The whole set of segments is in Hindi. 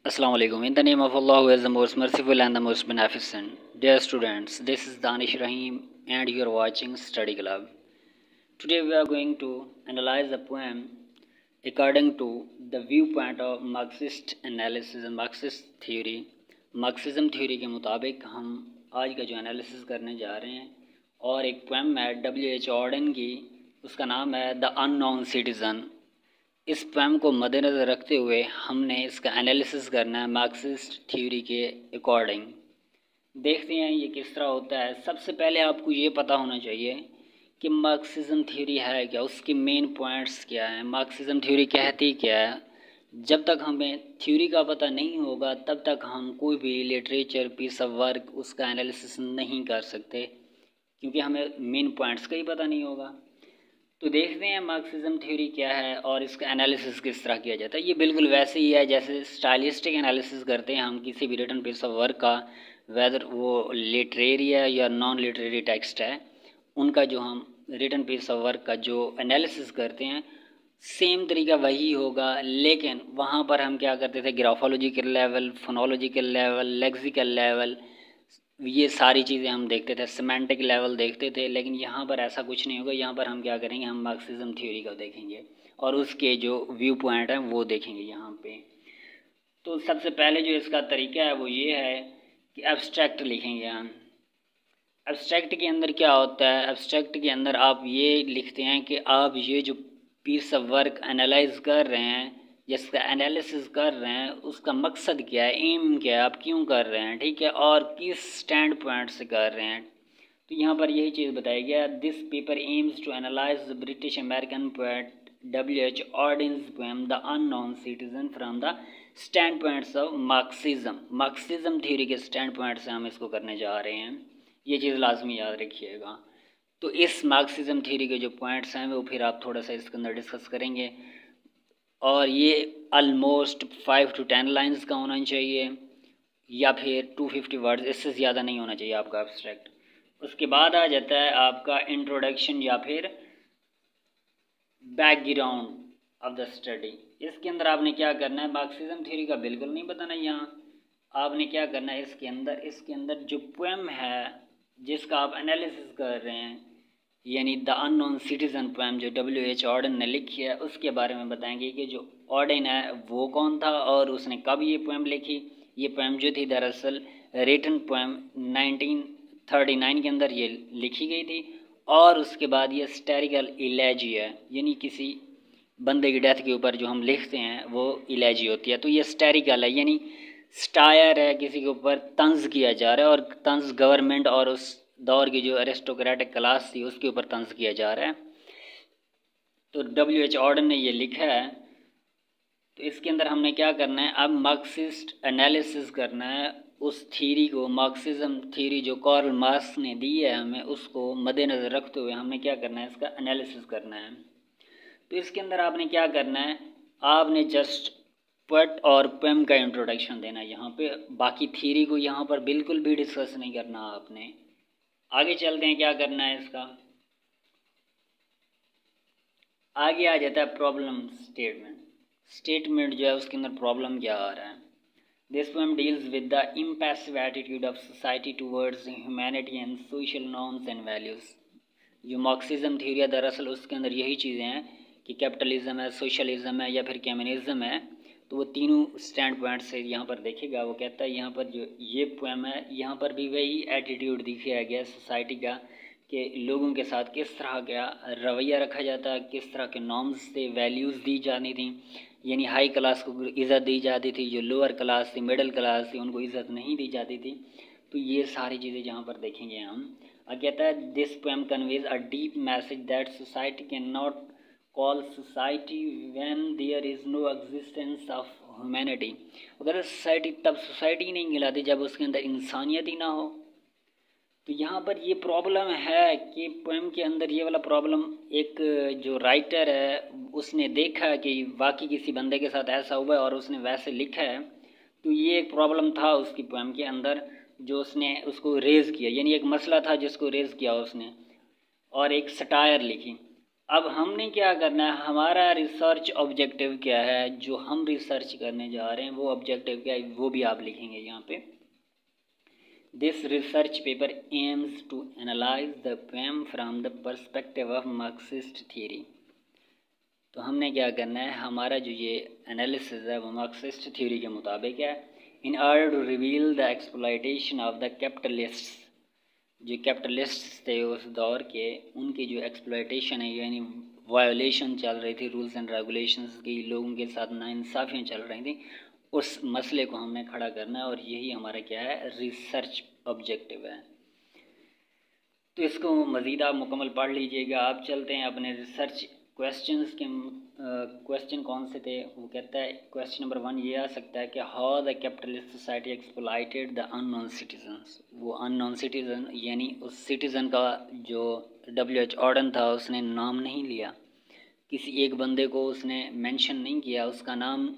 Assalamu alaikum. In the name of Allah who is the most merciful and the most beneficent. Dear students, this is Danish Rahim and you are watching Study Club. Today we are going to analyze a poem according to the viewpoint of Marxist analysis and Marxist theory. Marxism theory के मुताबिक हम आज का जो एनालिसिस करने जा रहे हैं और एक पोएम है W.H. Auden की, उसका नाम है द अननोन सिटीज़न। इस पोएम को मद्देनज़र रखते हुए हमने इसका एनालिसिस करना है मार्क्सिस्ट थ्योरी के अकॉर्डिंग। देखते हैं ये किस तरह होता है। सबसे पहले आपको ये पता होना चाहिए कि मार्क्सिज्म थ्योरी है क्या, उसके मेन पॉइंट्स क्या हैं, मार्क्सिज्म थ्योरी कहती क्या है। जब तक हमें थ्योरी का पता नहीं होगा तब तक हम कोई भी लिटरेचर पीस ऑफ वर्क उसका एनालिसिस नहीं कर सकते, क्योंकि हमें मेन पॉइंट्स का ही पता नहीं होगा। तो देखते हैं मार्क्सिज्म थ्योरी क्या है और इसका एनालिसिस किस तरह किया जाता है। ये बिल्कुल वैसे ही है जैसे स्टाइलिस्टिक एनालिसिस करते हैं हम किसी भी रिटन पीस ऑफ वर्क का, वेदर वो लिटरेरी है या नॉन लिटरेरी टेक्स्ट है, उनका जो हम रिटन पीस ऑफ वर्क का जो एनालिसिस करते हैं सेम तरीका वही होगा। लेकिन वहाँ पर हम क्या करते थे, graphological level, phonological level, lexical level, ये सारी चीज़ें हम देखते थे, सिमेंटिक लेवल देखते थे। लेकिन यहाँ पर ऐसा कुछ नहीं होगा। यहाँ पर हम क्या करेंगे, हम मार्क्सिज्म थ्योरी को देखेंगे और उसके जो व्यू पॉइंट हैं वो देखेंगे यहाँ पे। तो सबसे पहले जो इसका तरीका है वो ये है कि एब्स्ट्रैक्ट लिखेंगे हम। एब्स्ट्रैक्ट के अंदर क्या होता है, एब्स्ट्रैक्ट के अंदर आप ये लिखते हैं कि आप ये जो पीस ऑफ वर्क एनालाइज कर रहे हैं, जिसका एनालिसिस कर रहे हैं, उसका मकसद क्या है, एम क्या है, आप क्यों कर रहे हैं, ठीक है, और किस स्टैंड पॉइंट से कर रहे हैं। तो यहाँ पर यही चीज़ बताई गया, this paper aims to analyse the British American poet W.H. Auden's poem the unknown citizen from the standpoints of Marxism. Marxism theory के स्टैंड पॉइंट से हम इसको करने जा रहे हैं, ये चीज़ लाजमी याद रखिएगा। तो इस मार्क्सिज्म थ्योरी के जो पॉइंट्स हैं वो फिर आप थोड़ा सा इसके अंदर डिस्कस करेंगे और ये ऑलमोस्ट 5 to 10 लाइंस का होना चाहिए या फिर 250 वर्ड्स, इससे ज़्यादा नहीं होना चाहिए आपका एब्स्ट्रैक्ट। उसके बाद आ जाता है आपका इंट्रोडक्शन या फिर बैकग्राउंड ऑफ द स्टडी। इसके अंदर आपने क्या करना है, मार्क्सिज्म थ्योरी का बिल्कुल नहीं बताना। यहाँ आपने क्या करना है, इसके अंदर जो पोएम है जिसका आप एनालिसिस कर रहे हैं, यानी द अननोन सिटीज़न पोएम जो W.H. ऑडेन ने लिखी है, उसके बारे में बताएंगे कि जो ऑडेन है वो कौन था और उसने कब ये पोएम लिखी। ये पोएम जो थी दरअसल रिटन पोएम 1939 के अंदर ये लिखी गई थी और उसके बाद ये स्टैरिकल इलेजी है, यानी किसी बंदे की डेथ के ऊपर जो हम लिखते हैं वो इलेजी होती है। तो ये स्टैरिकल है, यानी स्टायर है, किसी के ऊपर तंज किया जा रहा है और तंज गवर्नमेंट और उस दौर की जो एरिस्टोक्रेटिक क्लास थी उसके ऊपर तंज किया जा रहा है। तो W.H. ऑडेन ने ये लिखा है। तो इसके अंदर हमने क्या करना है, अब मार्क्सिस्ट एनालिसिस करना है उस थ्योरी को, मार्क्सिज्म थ्योरी जो कार्ल मार्क्स ने दी है हमें, उसको मद्देनज़र रखते हुए हमने क्या करना है, इसका एनालिसिस करना है। तो इसके अंदर आपने क्या करना है, आपने जस्ट पोएट और पोएम का इंट्रोडक्शन देना है यहाँ पे, बाकी थ्योरी को यहाँ पर बिल्कुल भी डिस्कस नहीं करना आपने। आगे चलते हैं, क्या करना है इसका, आगे आ जाता है प्रॉब्लम स्टेटमेंट। स्टेटमेंट जो है उसके अंदर प्रॉब्लम क्या आ रहा है। This poem deals with the impassive attitude of society towards humanity and social norms and values. जो मार्क्सिज्म थ्योरी है दरअसल उसके अंदर यही चीज़ें हैं कि कैपिटलिज्म है, सोशलिज्म है या फिर कम्युनिज्म है। तो वो तीनों स्टैंड पॉइंट से यहाँ पर देखेगा। वो कहता है यहाँ पर जो ये पोएम है यहाँ पर भी वही एटीट्यूड दिखाया गया सोसाइटी का कि लोगों के साथ किस तरह का रवैया रखा जाता है, किस तरह के नॉर्म्स थे, वैल्यूज़ दी जाती थी, यानी हाई क्लास को इज़्ज़त दी जाती थी, जो लोअर क्लास थी, मिडिल क्लास थी, उनको इज़्ज़त नहीं दी जाती थी। तो ये सारी चीज़ें जहाँ पर देखेंगे हम। कहता है this poem conveys a deep message that society can not call society when there is no existence of humanity. अगर सोसाइटी तब सोसाइटी नहीं कहलाती जब उसके अंदर इंसानियत ही ना हो। तो यहाँ पर ये प्रॉब्लम है कि पोएम के अंदर ये वाला प्रॉब्लम एक जो राइटर है उसने देखा कि वाकई किसी बंदे के साथ ऐसा हुआ है और उसने वैसे लिखा है। तो ये एक प्रॉब्लम था उसकी पोएम के अंदर जो उसने उसको रेज़ किया, यानी एक मसला था जिसको रेज़ किया उसने और एक सटायर लिखी। अब हमने क्या करना है, हमारा रिसर्च ऑब्जेक्टिव क्या है, जो हम रिसर्च करने जा रहे हैं वो ऑब्जेक्टिव क्या है वो भी आप लिखेंगे यहाँ पे। This research paper aims to analyse the poem from the perspective of Marxist theory. तो हमने क्या करना है, हमारा जो ये एनालिसिस है वो मार्क्सिस्ट थ्योरी के मुताबिक है। In order to reveal the exploitation of the capitalists, जो कैपिटलिस्ट्स थे उस दौर के, उनकी जो एक्सप्लॉयटेशन है यानी वायोलेशन चल रही थी रूल्स एंड रेगुलेशंस की, लोगों के साथ नाइंसाफ़ियाँ चल रही थी, उस मसले को हमने खड़ा करना है और यही हमारा क्या है, रिसर्च ऑब्जेक्टिव है। तो इसको मज़ीद आप मुकम्मल पढ़ लीजिएगा। आप चलते हैं अपने रिसर्च क्वेश्चंस के। क्वेश्चन कौन से थे, वो कहता है क्वेश्चन नंबर 1 ये आ सकता है कि how the capitalist society exploited the unknown citizens. वो अननोन सिटीज़न यानी उस सिटीज़न का जो WH ऑर्डन था उसने नाम नहीं लिया, किसी एक बंदे को उसने मेंशन नहीं किया, उसका नाम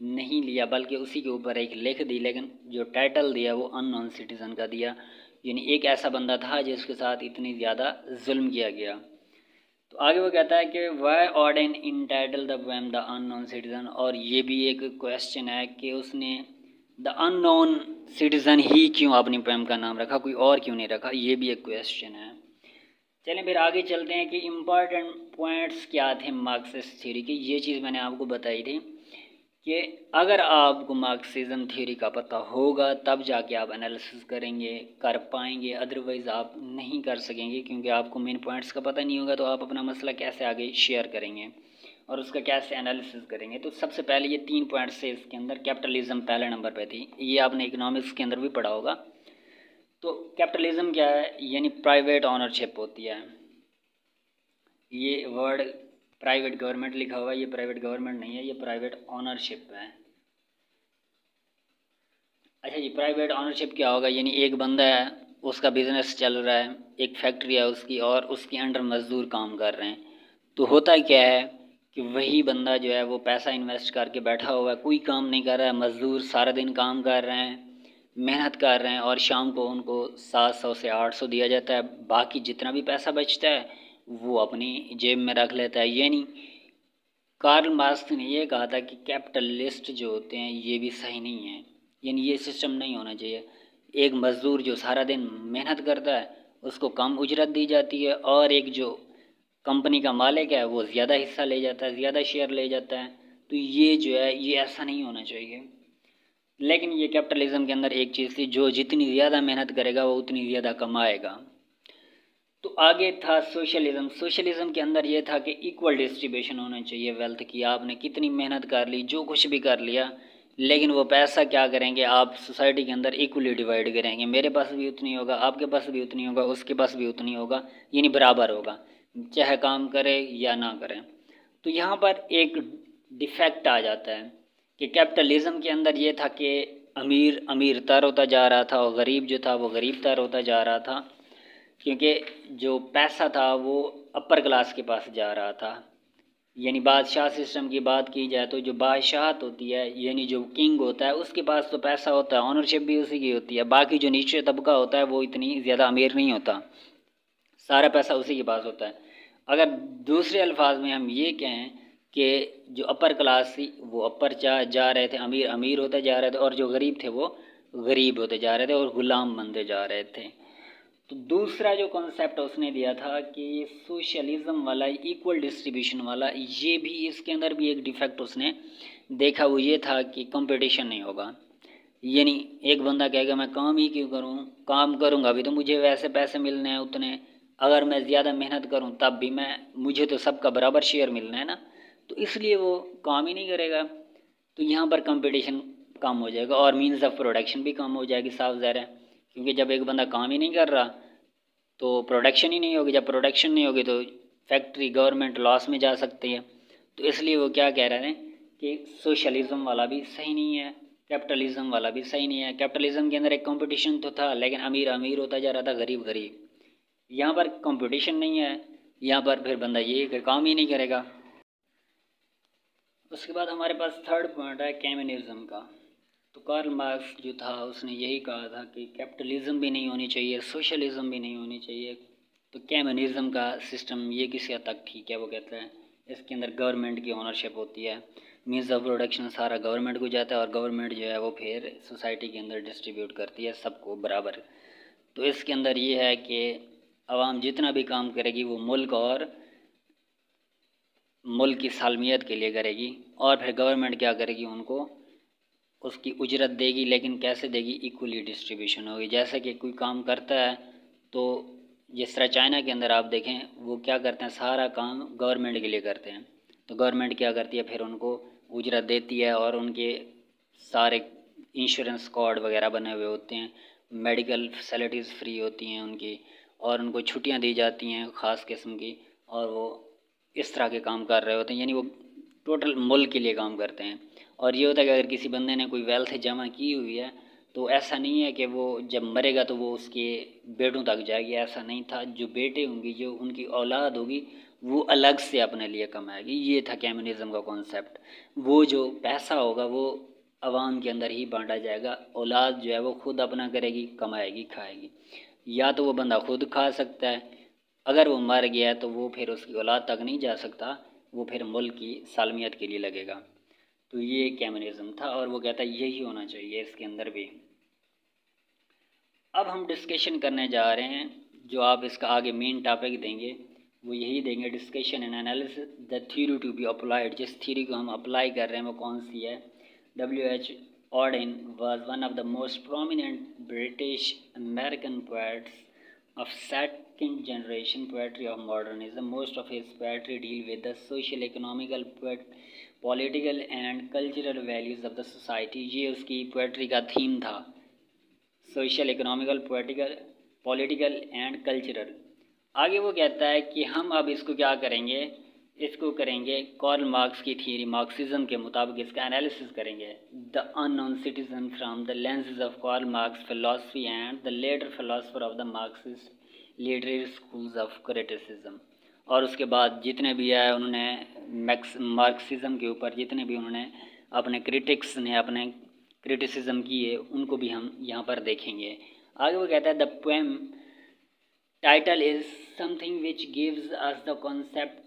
नहीं लिया, बल्कि उसी के ऊपर एक लिख दी, लेकिन जो टाइटल दिया वो अननोन सिटीज़न का दिया, यानी एक ऐसा बंदा था जिसके साथ इतनी ज़्यादा जुल्म किया गया। तो आगे वो कहता है कि why Auden entitle the poem the unknown citizen, और ये भी एक क्वेश्चन है कि उसने द अननोन सिटीज़न ही क्यों अपनी पोएम का नाम रखा, कोई और क्यों नहीं रखा, ये भी एक क्वेश्चन है। चलें फिर आगे चलते हैं कि इम्पॉर्टेंट पॉइंट्स क्या थे मार्क्सिस्ट थ्योरी के। ये चीज़ मैंने आपको बताई थी कि अगर आपको मार्क्सिज्म थ्योरी का पता होगा तब जाके आप एनालिसिस करेंगे, कर पाएंगे, अदरवाइज़ आप नहीं कर सकेंगे, क्योंकि आपको मेन पॉइंट्स का पता नहीं होगा तो आप अपना मसला कैसे आगे शेयर करेंगे और उसका कैसे एनालिसिस करेंगे। तो सबसे पहले ये 3 पॉइंट्स से इसके अंदर कैपिटलिज्म पहले नंबर पे थी, ये आपने इकोनॉमिक्स के अंदर भी पढ़ा होगा। तो कैपिटलिज्म क्या है, यानी प्राइवेट ऑनरशिप होती है। ये वर्ड प्राइवेट गवर्नमेंट लिखा हुआ है, ये प्राइवेट गवर्नमेंट नहीं है, ये प्राइवेट ऑनरशिप है। अच्छा जी, प्राइवेट ऑनरशिप क्या होगा, यानी एक बंदा है, उसका बिजनेस चल रहा है, एक फैक्ट्री है उसकी और उसके अंडर मजदूर काम कर रहे हैं। तो होता क्या है कि वही बंदा जो है वो पैसा इन्वेस्ट करके बैठा हुआ है, कोई काम नहीं कर रहा है, मजदूर सारा दिन काम कर रहे हैं, मेहनत कर रहे हैं, और शाम को उनको 700 से 800 दिया जाता है। बाकी जितना भी पैसा बचता है वो अपनी जेब में रख लेता है। यानी कार्ल मार्क्स ने ये कहा था कि कैपिटलिस्ट जो होते हैं ये भी सही नहीं है, यानी ये सिस्टम नहीं होना चाहिए। एक मज़दूर जो सारा दिन मेहनत करता है उसको कम उजरत दी जाती है, और एक जो कंपनी का मालिक है वो ज़्यादा हिस्सा ले जाता है, ज़्यादा शेयर ले जाता है। तो ये जो है ये ऐसा नहीं होना चाहिए। लेकिन ये कैपिटलिज्म के अंदर एक चीज़ थी, जो जितनी ज़्यादा मेहनत करेगा वो उतनी ज़्यादा कमाएगा। तो आगे था सोशलिज्म। सोशलिज्म के अंदर ये था कि इक्वल डिस्ट्रीब्यूशन होना चाहिए वेल्थ की। आपने कितनी मेहनत कर ली, जो कुछ भी कर लिया, लेकिन वो पैसा क्या करेंगे, आप सोसाइटी के अंदर इक्वली डिवाइड करेंगे। मेरे पास भी उतनी होगा, आपके पास भी उतनी होगा, उसके पास भी उतनी होगा, यानी बराबर होगा, चाहे काम करे या ना करें। तो यहाँ पर एक डिफेक्ट आ जाता है कि कैपिटलिज्म के अंदर ये था कि अमीर अमीर तर होता जा रहा था और गरीब जो था वो गरीब तर होता जा रहा था, क्योंकि जो पैसा था वो अपर क्लास के पास जा रहा था। यानी बादशाह सिस्टम की बात की जाए तो जो बादशाहत होती है, यानी जो किंग होता है उसके पास तो पैसा होता है, ऑनरशिप भी उसी की होती है। बाकी जो नीचे तबका होता है वो इतनी ज़्यादा अमीर नहीं होता, सारा पैसा उसी के पास होता है। अगर दूसरे अल्फाज में हम ये कहें कि जो अपर क्लास थी वो अपर जा रहे थे, अमीर अमीर होते जा रहे थे, और जो गरीब थे वो गरीब होते जा रहे थे और ग़ुलाम बनते जा रहे थे। तो दूसरा जो कॉन्सेप्ट उसने दिया था कि सोशलिज्म वाला, इक्वल डिस्ट्रीब्यूशन वाला, ये भी इसके अंदर भी एक डिफेक्ट उसने देखा। वो ये था कि कंपटीशन नहीं होगा। यानी एक बंदा कहेगा मैं काम ही क्यों करूं, काम करूंगा भी तो मुझे वैसे पैसे मिलने हैं उतने, अगर मैं ज़्यादा मेहनत करूं तब भी मुझे तो सबका बराबर शेयर मिलना है ना, तो इसलिए वो काम ही नहीं करेगा। तो यहाँ पर कंपटीशन कम हो जाएगा और मीन्स ऑफ प्रोडक्शन भी कम हो जाएगी, साफ ज़ाहिर है, क्योंकि जब एक बंदा काम ही नहीं कर रहा तो प्रोडक्शन ही नहीं होगी, जब प्रोडक्शन नहीं होगी तो फैक्ट्री गवर्नमेंट लॉस में जा सकती है। तो इसलिए वो क्या कह रहे हैं कि सोशलिज्म वाला भी सही नहीं है, कैपिटलिज्म वाला भी सही नहीं है। कैपिटलिज्म के अंदर एक कंपटीशन तो था, लेकिन अमीर अमीर होता जा रहा था, गरीब गरीब। यहाँ पर कंपटीशन नहीं है, यहाँ पर फिर बंदा ये काम ही नहीं करेगा। उसके बाद हमारे पास थर्ड पॉइंट है कम्युनिज्म का। तो कार्ल मार्क्स जो था उसने यही कहा था कि कैपिटलिज्म भी नहीं होनी चाहिए, सोशलिज्म भी नहीं होनी चाहिए, तो कम्युनिज़्म का सिस्टम ये किसी हद तक ठीक है। वो कहता है इसके अंदर गवर्नमेंट की ओनरशिप होती है, मीन्स ऑफ प्रोडक्शन सारा गवर्नमेंट को जाता है और गवर्नमेंट जो है वो फिर सोसाइटी के अंदर डिस्ट्रीब्यूट करती है सबको बराबर। तो इसके अंदर ये है कि आवाम जितना भी काम करेगी वो मुल्क की सालमियत के लिए करेगी, और फिर गवर्नमेंट क्या करेगी, उनको उसकी उजरत देगी, लेकिन कैसे देगी, इक्वली डिस्ट्रीब्यूशन होगी। जैसे कि कोई काम करता है तो जिस तरह चाइना के अंदर आप देखें वो क्या करते हैं, सारा काम गवर्नमेंट के लिए करते हैं, तो गवर्नमेंट क्या करती है फिर उनको उजरत देती है और उनके सारे इंश्योरेंस कार्ड वगैरह बने हुए होते हैं, मेडिकल फैसिलिटीज़ फ्री होती हैं उनकी, और उनको छुट्टियां दी जाती हैं ख़ास किस्म की, और वो इस तरह के काम कर रहे होते हैं, यानी वो टोटल मुल्क के लिए काम करते हैं। और ये होता है कि अगर किसी बंदे ने कोई वेल्थ जमा की हुई है तो ऐसा नहीं है कि वो जब मरेगा तो वो उसके बेटों तक जाएगी, ऐसा नहीं था। जो बेटे होंगी, जो उनकी औलाद होगी, वो अलग से अपने लिए कमाएगी। ये था कम्युनिज़्म का कॉन्सेप्ट। वो जो पैसा होगा वो आवाम के अंदर ही बांटा जाएगा, औलाद जो है वो खुद अपना करेगी, कमाएगी, खाएगी। या तो वो बंदा खुद खा सकता है, अगर वो मर गया तो वो फिर उसकी औलाद तक नहीं जा सकता, वो फिर मुल्क की सालमियत के लिए लगेगा। तो ये कम्युनिज़्म था और वो कहता है यही होना चाहिए इसके अंदर भी। अब हम डिस्कशन करने जा रहे हैं, जो आप इसका आगे मेन टॉपिक देंगे वो यही देंगे, discussion and analysis the theory to be applied. जिस थ्योरी को हम अप्लाई कर रहे हैं वो कौन सी है। W.H. Auden was one of the most prominent British American poets of second generation poetry of modernism. Most of his poetry deal with the social, economical, political and cultural values of the society. ये उसकी पोएट्री का थीम था, social, economical, political and cultural. आगे वो कहता है कि हम अब इसको क्या करेंगे, इसको करेंगे कार्ल मार्क्स की थियरी, मार्क्सिज्म के मुताबिक इसका एनालिसिस करेंगे। The unknown citizen from the lenses of Karl Marx philosophy and the latter philosopher of the Marxist literary schools of criticism. और उसके बाद जितने भी है उन्होंने मार्क्सिज्म के ऊपर जितने भी उन्होंने अपने क्रिटिक्स ने अपने क्रिटिसिज्म किए उनको भी हम यहाँ पर देखेंगे। आगे वो कहता है the poem title is something which gives us the concept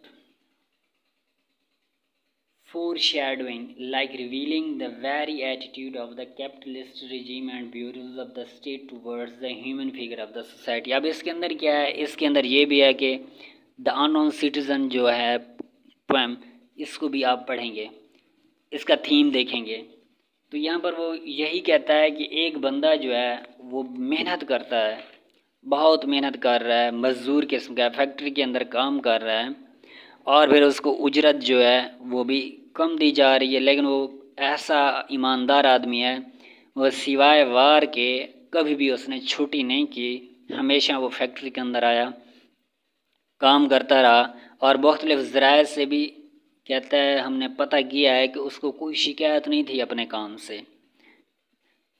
foreshadowing, like revealing the very attitude of the capitalist regime and bureaus of the state towards the human figure of the society। अब इसके अंदर क्या है, इसके अंदर ये भी है कि द अननोन सिटीजन जो है पोएम, इसको भी आप पढ़ेंगे, इसका थीम देखेंगे। तो यहाँ पर वो यही कहता है कि एक बंदा जो है वो मेहनत करता है, बहुत मेहनत कर रहा है, मज़दूर किस्म का फैक्ट्री के अंदर काम कर रहा है, और फिर उसको उजरत जो है वो भी कम दी जा रही है, लेकिन वो ऐसा ईमानदार आदमी है, वो सिवाय वार के कभी भी उसने छुट्टी नहीं की, हमेशा वो फैक्ट्री के अंदर आया, काम करता रहा, और मुख्तलिफ़ ज़राए से भी कहता है हमने पता किया है कि उसको कोई शिकायत नहीं थी अपने काम से।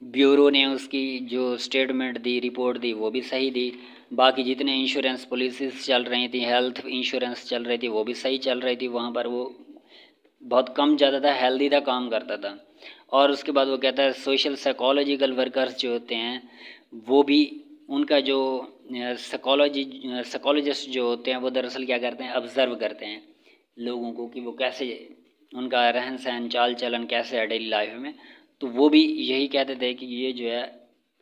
ब्यूरो ने उसकी जो स्टेटमेंट दी, रिपोर्ट दी, वो भी सही दी। बाकी जितने इंश्योरेंस पॉलिसीज़ चल रही थी, हेल्थ इंश्योरेंस चल रही थी, वो भी सही चल रही थी। वहाँ पर वो बहुत कम जाता था, हेल्दी था, काम करता था। और उसके बाद वो कहता है सोशल साइकोलॉजिकल वर्कर्स जो होते हैं वो भी, उनका जो साइकोलॉजिस्ट जो होते हैं वो दरअसल क्या करते हैं, ऑब्ज़र्व करते हैं लोगों को कि वो कैसे, उनका रहन सहन, चाल चलन कैसे है डेली लाइफ में। तो वो भी यही कहते थे कि ये जो है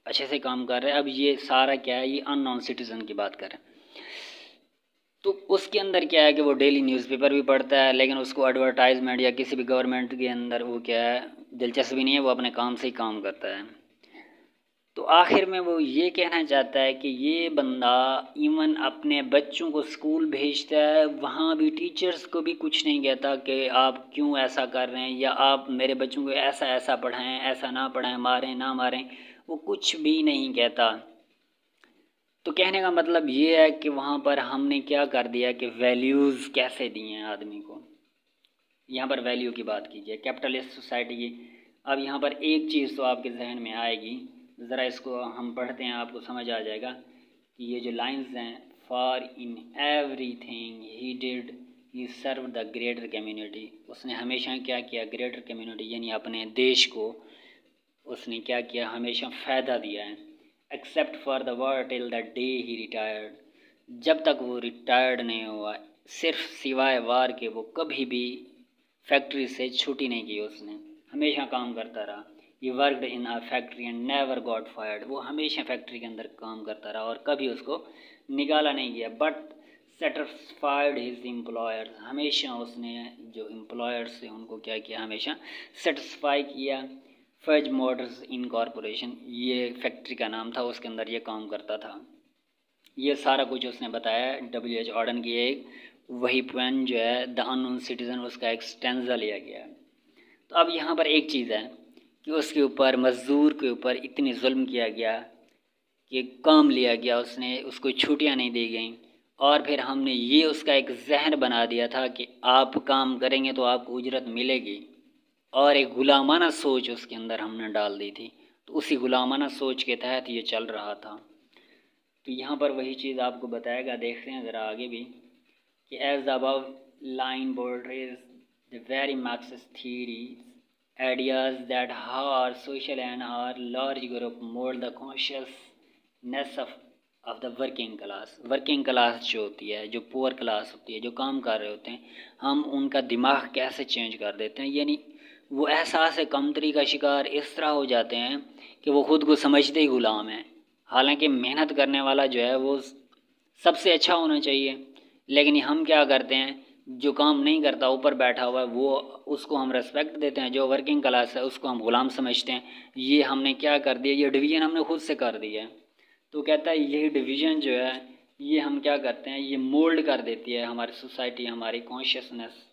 अच्छे से काम कर रहे हैं। अब ये सारा क्या है, ये अननोन सिटीज़न की बात करें तो उसके अंदर क्या है कि वो डेली न्यूज़पेपर भी पढ़ता है, लेकिन उसको एडवर्टाइजमेंट या किसी भी गवर्नमेंट के अंदर वो क्या है, दिलचस्पी नहीं है, वो अपने काम से ही काम करता है। तो आखिर में वो ये कहना चाहता है कि ये बंदा इवन अपने बच्चों को स्कूल भेजता है, वहाँ भी टीचर्स को भी कुछ नहीं कहता कि आप क्यों ऐसा कर रहे हैं, या आप मेरे बच्चों को ऐसा ऐसा पढ़ाएं, ऐसा ना पढ़ाएं, मारें ना मारें, वो कुछ भी नहीं कहता। तो कहने का मतलब ये है कि वहाँ पर हमने क्या कर दिया कि वैल्यूज़ कैसे दिए हैं आदमी को। यहाँ पर वैल्यू की बात कीजिए कैपिटलिस्ट सोसाइटी की। अब यहाँ पर एक चीज़ तो आपके जहन में आएगी, ज़रा इसको हम पढ़ते हैं, आपको समझ आ जाएगा कि ये जो लाइंस हैं, for in everything he did he serve the greater community. उसने हमेशा क्या किया, ग्रेटर कम्युनिटी यानी अपने देश को उसने क्या किया, हमेशा फ़ायदा दिया है। Except for the war till the day he retired. जब तक वो रिटायर्ड नहीं हुआ, सिर्फ सिवाय वार के वो कभी भी फैक्ट्री से छुट्टी नहीं की उसने, हमेशा काम करता रहा। He worked in a factory and never got fired, वो हमेशा फैक्ट्री के अंदर काम करता रहा और कभी उसको निकाला नहीं गया। बट सेटिस्फाइड हिज एम्प्लॉयर्स, हमेशा उसने जो एम्प्लॉयर्स थे उनको क्या किया, हमेशा सेटिस्फाई किया। फज मोटर्स इनकॉर्पोरेशन, ये फैक्ट्री का नाम था, उसके अंदर ये काम करता था। ये सारा कुछ उसने बताया। W.H. ऑर्डन की एक वही पोएम जो है द अननोन सिटीज़न, उसका एक स्टेंजा लिया गया है। तो अब यहाँ पर एक चीज़ है कि उसके ऊपर, मज़दूर के ऊपर इतनी जुल्म किया गया कि काम लिया गया उसने, उसको छुट्टियाँ नहीं दी गई, और फिर हमने ये उसका एक जहन बना दिया था कि आप काम करेंगे तो आपको उजरत मिलेगी, और एक गुलामाना सोच उसके अंदर हमने डाल दी थी। तो उसी गुलामाना सोच के तहत ये चल रहा था। तो यहाँ पर वही चीज़ आपको बताएगा, देखते हैं ज़रा आगे भी कि as the above line portrays the very Marxist theories, ideas that how our social and our large group mold the consciousness of the working class। Working class जो होती है, जो पुअर क्लास होती है, जो काम कर रहे होते हैं, हम उनका दिमाग कैसे चेंज कर देते हैं। यानी वो एहसास कमतरी का शिकार इस तरह हो जाते हैं कि वो खुद को समझते ही गुलाम हैं। हालांकि मेहनत करने वाला जो है वो सबसे अच्छा होना चाहिए, लेकिन हम क्या करते हैं, जो काम नहीं करता ऊपर बैठा हुआ है वो, उसको हम रेस्पेक्ट देते हैं। जो वर्किंग क्लास है उसको हम गुलाम समझते हैं। ये हमने क्या कर दिया, ये डिवीज़न हमने खुद से कर दिया है। तो कहता है यही डिवीज़न जो है ये हम क्या करते हैं, ये मोल्ड कर देती है हमारी सोसाइटी, हमारी कॉन्शियसनेस।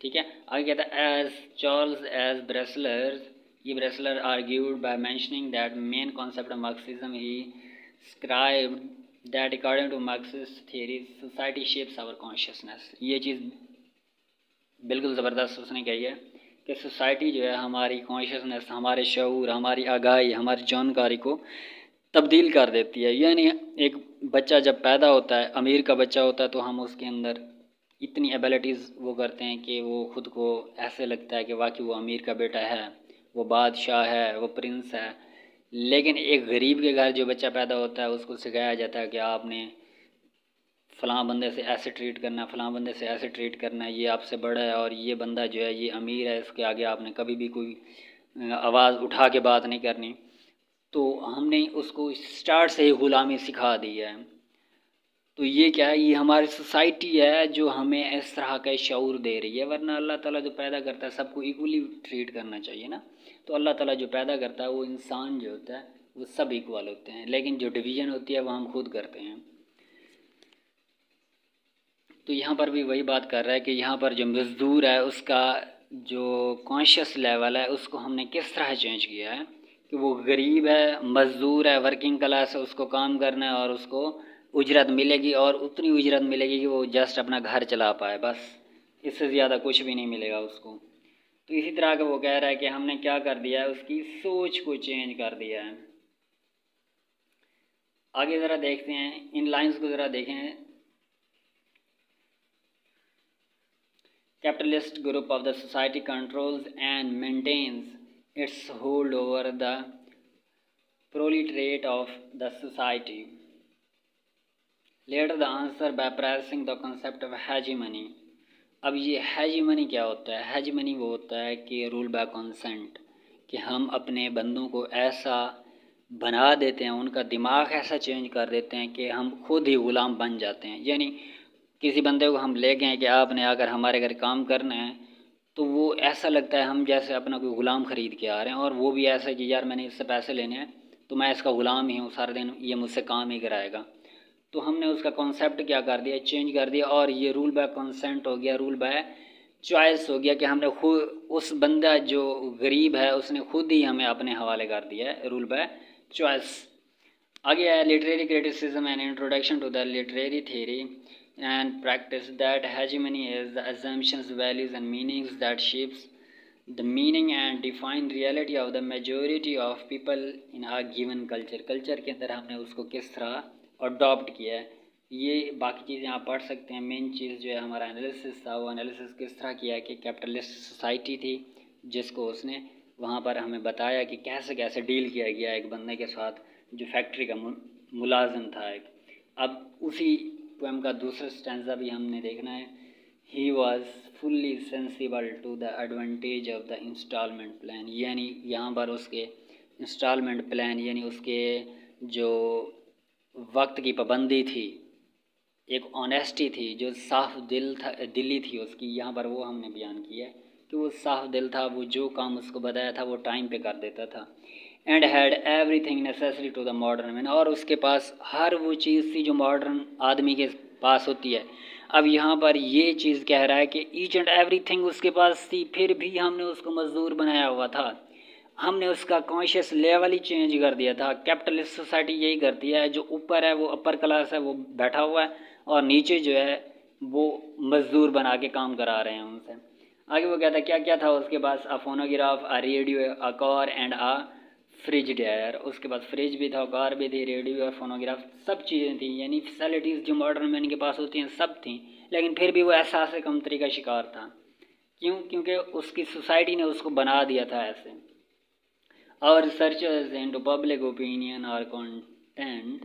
ठीक है, आगे कहता है एज चार्ल्स एज ब्रेसलर, ये Bressler argued by mentioning that main concept of Marxism he scribed that according to Marxist theory society shapes our consciousness. ये चीज़ बिल्कुल ज़बरदस्त उसने कही है कि सोसाइटी जो है हमारी कॉन्शियसनेस, हमारे शऊर, हमारी आगाही, हमारी जानकारी को तब्दील कर देती है। यानी एक बच्चा जब पैदा होता है, अमीर का बच्चा होता है, तो हम उसके अंदर इतनी एबिलिटीज़ वो करते हैं कि वो ख़ुद को ऐसे लगता है कि वाकई वो अमीर का बेटा है, वो बादशाह है, वो प्रिंस है। लेकिन एक गरीब के घर जो बच्चा पैदा होता है उसको सिखाया जाता है कि आपने फ़लाँ बंदे से ऐसे ट्रीट करना है, फ़लाँ बंदे से ऐसे ट्रीट करना है, ये आपसे बड़ा है और ये बंदा जो है ये अमीर है, इसके आगे आपने कभी भी कोई आवाज़ उठा के बात नहीं करनी। तो हमने उसको स्टार्ट से ही ग़ुलामी सिखा दी है। तो ये क्या है, ये हमारी सोसाइटी है जो हमें इस तरह का शऊर दे रही है। वरना अल्लाह ताला जो पैदा करता है सबको इक्वली ट्रीट करना चाहिए ना। तो अल्लाह ताला जो पैदा करता है वो इंसान जो होता है वो सब इक्वल होते हैं, लेकिन जो डिवीज़न होती है वो हम खुद करते हैं। तो यहाँ पर भी वही बात कर रहा है कि यहाँ पर जो मज़दूर है उसका जो कॉन्शियस लेवल है उसको हमने किस तरह चेंज किया है कि वो गरीब है, मज़दूर है, वर्किंग क्लास है, उसको काम करना है और उसको उजरत मिलेगी, और उतनी उजरत मिलेगी कि वो जस्ट अपना घर चला पाए, बस इससे ज़्यादा कुछ भी नहीं मिलेगा उसको। तो इसी तरह का वो कह रहा है कि हमने क्या कर दिया है, उसकी सोच को चेंज कर दिया है। आगे ज़रा देखते हैं, इन लाइंस को ज़रा देखें। Capitalist group of the society controls and maintains its hold over the proletariat of the society. Later the answer by pressing the concept of hegemony. अब ये hegemony क्या होता है? hegemony वो होता है कि रूल बाय कंसेंट, कि हम अपने बंदों को ऐसा बना देते हैं, उनका दिमाग ऐसा चेंज कर देते हैं कि हम खुद ही ग़ुलाम बन जाते हैं। यानी किसी बंदे को हम ले गए कि आपने अगर हमारे घर काम करना है, तो वो ऐसा लगता है हम जैसे अपना कोई ग़ुलाम ख़रीद के आ रहे हैं, और वो भी ऐसा कि यार मैंने इससे पैसे लेने हैं तो मैं इसका ग़ुलाम ही हूँ, सारा दिन ये मुझसे काम ही कराएगा। तो हमने उसका कॉन्सेप्ट क्या कर दिया, चेंज कर दिया, और ये रूल बाय कंसेंट हो गया, रूल बाय चॉइस हो गया कि हमने खुद, उस बंदा जो गरीब है उसने खुद ही हमें अपने हवाले कर दिया है, रूल बाय चॉइस। आगे है literary criticism and introduction to the literary theory and practice that hegemony is the assumptions, values and meanings that shapes the meaning and define reality of the majority of people in a given culture। Culture के अंदर हमने उसको किस तरह अडॉप्ट किया है, ये बाकी चीज़ें आप पढ़ सकते हैं। मेन चीज़ जो है हमारा एनालिसिस था, वो एनालिसिस किस तरह किया कि कैपिटलिस्ट सोसाइटी थी जिसको उसने वहाँ पर हमें बताया कि कैसे कैसे डील किया गया एक बंदे के साथ जो फैक्ट्री का मुलाजिम था एक। अब उसी पोएम का दूसरा स्टैंजा भी हमने देखना है। He was fully sensible to the advantage of the instalment plan, यानी यहाँ पर उसके इंस्टॉलमेंट प्लान यानी उसके जो वक्त की पाबंदी थी, एक ऑनेस्टी थी, जो साफ दिली थी उसकी, यहाँ पर वो हमने बयान किया कि वो साफ दिल था, वो जो काम उसको बताया था वो टाइम पे कर देता था। And had everything necessary to the modern man, और उसके पास हर वो चीज़ थी जो मॉडर्न आदमी के पास होती है। अब यहाँ पर ये चीज़ कह रहा है कि ईच एंड एवरीथिंग उसके पास थी, फिर भी हमने उसको मजदूर बनाया हुआ था, हमने उसका कॉन्शियस लेवल ही चेंज कर दिया था। कैपिटलिस्ट सोसाइटी यही करती है, जो ऊपर है वो अपर क्लास है, वो बैठा हुआ है, और नीचे जो है वो मजदूर बना के काम करा रहे हैं उनसे। आगे वो कहता है क्या क्या था उसके पास, a phonograph, a radio, a car and a fridge there, उसके पास फ्रिज भी था, कार भी थी, रेडियो और फोनोग्राफ, सब चीज़ें थी, यानी फैसिलिटीज़ जो मॉडर्न मैन के पास होती हैं सब थी। लेकिन फिर भी वो एहसास कमतरी का शिकार था। क्यों? क्योंकि उसकी सोसाइटी ने उसको बना दिया था ऐसे। Our researchers into public opinion are content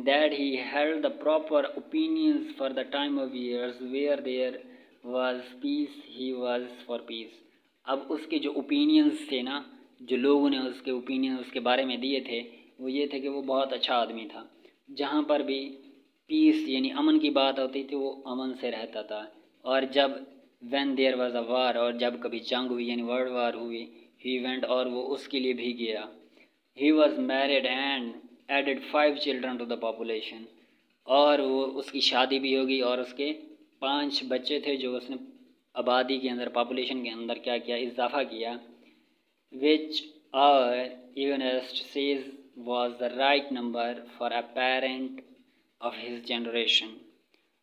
that he held the proper opinions for the time of years where there was peace, he was for peace. अब उसके जो ओपिनियंस थे ना, जो लोगों ने उसके ओपिनियन उसके बारे में दिए थे, वो ये थे कि वो बहुत अच्छा आदमी था, जहाँ पर भी पीस यानी अमन की बात होती थी वो अमन से रहता था। और जब व्हेन देयर वाज अ वार, और जब कभी जंग हुई यानी वर्ल्ड वार हुई, ही वेंट, और वो उसके लिए भी गया। He was married and added 5 children to the population, और वो उसकी शादी भी होगी और उसके 5 बच्चे थे जो उसने आबादी के अंदर, पॉपुलेशन के अंदर क्या किया, इजाफा किया। Which our evenest says was the right number for a parent of his generation.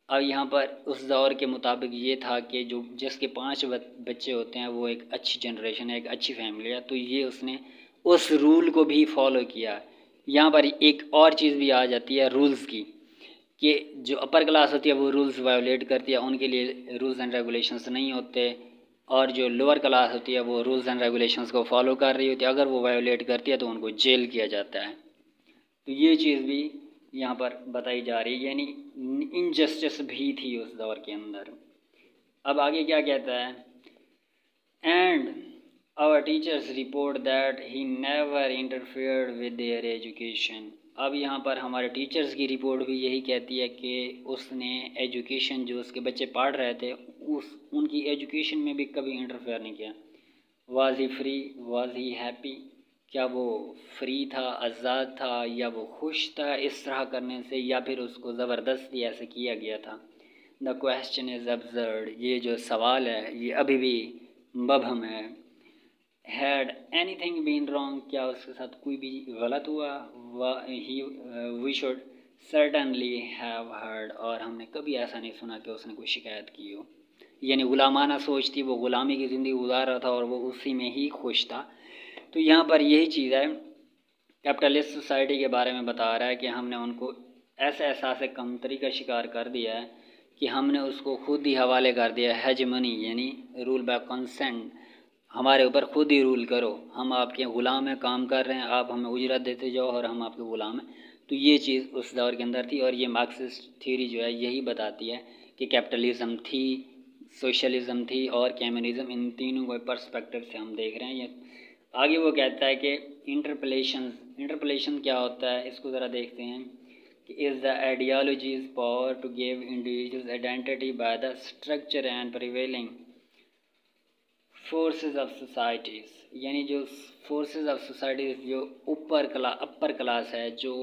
अब यहाँ पर उस दौर के मुताबिक ये था कि जो जिसके 5 बच्चे होते हैं वो एक अच्छी जनरेशन है, एक अच्छी फैमिली है, तो ये उसने उस रूल को भी फॉलो किया। यहाँ पर एक और चीज़ भी आ जाती है रूल्स की, कि जो अपर क्लास होती है वो रूल्स वायोलेट करती है, उनके लिए रूल्स एंड रेगुलेशंस नहीं होते, और जो लोअर क्लास होती है वो रूल्स एंड रेगुलेशंस को फॉलो कर रही होती है, अगर वो वायोलेट करती है तो उनको जेल किया जाता है। तो ये चीज़ भी यहाँ पर बताई जा रही है, यानी इनजस्टिस भी थी उस दौर के अंदर। अब आगे क्या कहता है, and our teachers report that he never interfered with their education. अब यहाँ पर हमारे टीचर्स की रिपोर्ट भी यही कहती है कि उसने एजुकेशन जो उसके बच्चे पढ़ रहे थे उनकी एजुकेशन में भी कभी इंटरफेयर नहीं किया। Was he free, was he happy, क्या वो फ्री था, आज़ाद था, या वो खुश था इस तरह करने से, या फिर उसको ज़बरदस्ती ऐसे किया गया था। द क्वेश्चन इज़ अब्सर्ड, ये जो सवाल है ये अभी भी मबहम है। हैड एनीथिंग बीन रॉन्ग, क्या उसके साथ कोई भी गलत हुआ, we should certainly have heard, और हमने कभी ऐसा नहीं सुना कि उसने कोई शिकायत की हो। यानी गुलामाना सोच थी, वो गुलामी की ज़िंदगी गुजार रहा था और वो उसी में ही खुश था। तो यहाँ पर यही चीज़ है, कैपिटलिस्ट सोसाइटी के बारे में बता रहा है कि हमने उनको ऐसे एहसास कमतरी का शिकार कर दिया है कि हमने उसको खुद ही हवाले कर दिया है हेजेमनी, यानी रूल बाय कंसेंट, हमारे ऊपर खुद ही रूल करो, हम आपके ग़ुलाम हैं, काम कर रहे हैं, आप हमें उजरत देते जाओ और हम आपके ग़ुलाम हैं। तो ये चीज़ उस दौर के अंदर थी, और ये मार्क्सिस्ट थ्योरी जो है यही बताती है कि कैपिटलिज़म थी, सोशलिज़म थी और कम्युनिज़म, इन तीनों को पर्सपेक्टिव से हम देख रहे हैं। ये आगे वो कहता है कि इंटरपलेशन क्या होता है, इसको ज़रा देखते हैं कि is the ideologies power to give individuals identity by the structure and prevailing forces of societies, यानी जो फोर्सेस ऑफ सोसाइटीज़ जो अपर क्लास है, जो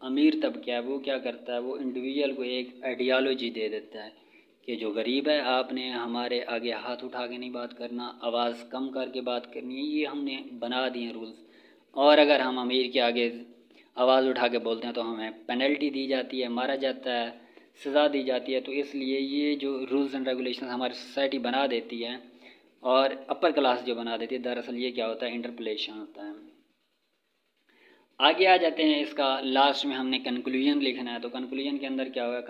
अमीर तबका है, वो क्या करता है, वो इंडिविजुअल को एक आइडियोलॉजी दे देता है कि जो गरीब है आपने हमारे आगे हाथ उठा के नहीं बात करना, आवाज़ कम करके बात करनी है, ये हमने बना दिए रूल्स। और अगर हम अमीर के आगे आवाज़ उठा के बोलते हैं तो हमें पेनल्टी दी जाती है, मारा जाता है, सज़ा दी जाती है। तो इसलिए ये जो रूल्स एंड रेगुलेशन हमारी सोसाइटी बना देती है और अपर क्लास जो बना देती है, दरअसल ये क्या होता है, इंटरपलेशन होता है। आगे आ जाते हैं, इसका लास्ट में हमने कंक्लूजन लिखना है। तो कंक्लूजन के अंदर क्या हुआ,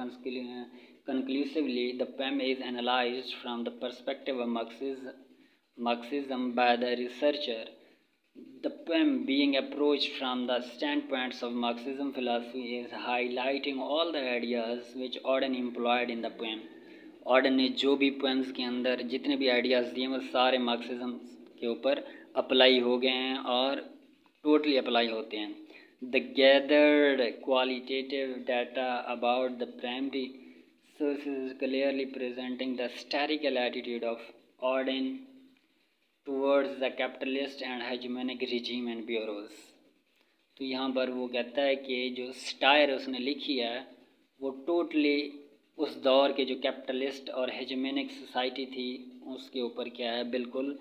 conclusively the poem is analyzed from the perspective of Marxism by the researcher. The poem being approached from the standpoints of Marxism philosophy is highlighting all the ideas which Auden employed in the poem. Auden ने जो भी पोएम्स के अंदर जितने भी आइडियाज़ दिए वो सारे मार्क्सिज्म के ऊपर अप्लाई हो गए हैं और टोटली अप्लाई होते हैं. The gathered qualitative data about the primary sources clearly presenting the satirical attitude of Auden towards the capitalist and hegemonic regime and bureaus. तो यहाँ पर वो कहता है कि जो स्टायर उसने लिखी है वो टोटली उस दौर के जो कैपिटलिस्ट और हेजेमोनिक सोसाइटी थी उसके ऊपर क्या है, बिल्कुल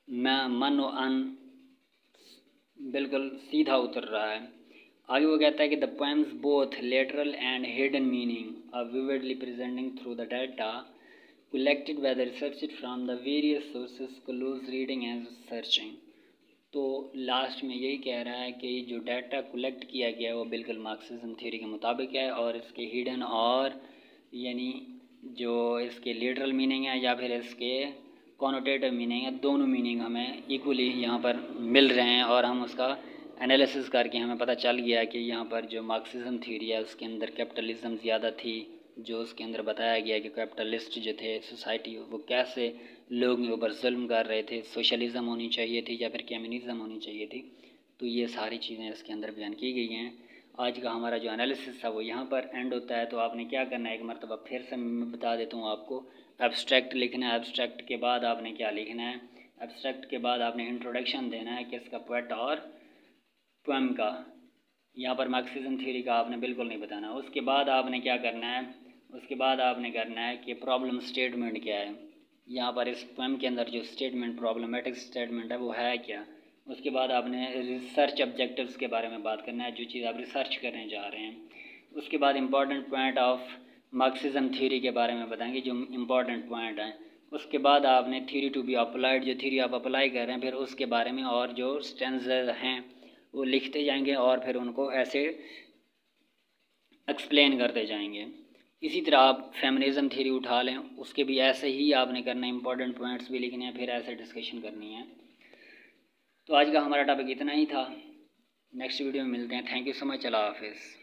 मन व अन बिल्कुल सीधा उतर रहा है. आगे वो कहता है कि the poems both lateral and hidden meaning are vividly presenting through the data collected by the researched from the various sources close reading and searching. तो लास्ट में यही कह रहा है कि जो डाटा कलेक्ट किया गया है वो बिल्कुल मार्क्सिज्म थ्योरी के मुताबिक है और इसके हिडन और यानी जो इसके लिटरल मीनिंग है या फिर इसके कॉनोटेटिव मीनिंग है, दोनों मीनिंग हमें इक्वली यहाँ पर मिल रहे हैं और हम उसका एनालिसिस करके हमें पता चल गया कि यहाँ पर जो मार्क्सिज्म थ्योरी है उसके अंदर कैपिटलिज्म ज़्यादा थी. जो उसके अंदर बताया गया कि कैपिटलिस्ट जो थे सोसाइटी वो कैसे लोगों के ऊपर जुल्म कर रहे थे, सोशलिज़म होनी चाहिए थी या फिर कम्युनिज़म होनी चाहिए थी. तो ये सारी चीज़ें इसके अंदर बयान की गई हैं. आज का हमारा जो एनालिसिस था वो यहाँ पर एंड होता है. तो आपने क्या करना है, एक मरतबा फिर से मैं बता देता हूँ आपको. एब्स्ट्रैक्ट लिखना है. एब्स्ट्रैक्ट के बाद आपने क्या लिखना है, एब्स्ट्रैक्ट के बाद आपने इंट्रोडक्शन देना है किसका, पोएट और पोएम का. यहाँ पर मार्क्सिज्म थ्योरी का आपने बिल्कुल नहीं बताना. उसके बाद आपने क्या करना है, उसके बाद आपने करना है कि प्रॉब्लम स्टेटमेंट क्या है. यहाँ पर इस पोएम के अंदर जो स्टेटमेंट प्रॉब्लमेटिक स्टेटमेंट है वो है क्या. उसके बाद आपने रिसर्च ऑब्जेक्टिव्स के बारे में बात करना है, जो चीज़ आप रिसर्च करने जा रहे हैं. उसके बाद important point of Marxism theory के बारे में बताएंगे, जो इम्पॉर्टेंट पॉइंट हैं. उसके बाद आपने थ्योरी टू बी अप्लाइड, जो थ्योरी आप अप्लाई कर रहे हैं फिर उसके बारे में और जो स्टेंसेस हैं वो लिखते जाएंगे और फिर उनको ऐसे एक्सप्लेन करते जाएंगे. इसी तरह आप फेमिनिज़म थ्योरी उठा लें, उसके भी ऐसे ही आपने करना है, इंपॉर्टेंट पॉइंट्स भी लिखने हैं, फिर ऐसे डिस्कशन करनी है. तो आज का हमारा टॉपिक इतना ही था. नेक्स्ट वीडियो में मिलते हैं. Thank you so much. अल्लाह हाफिज़.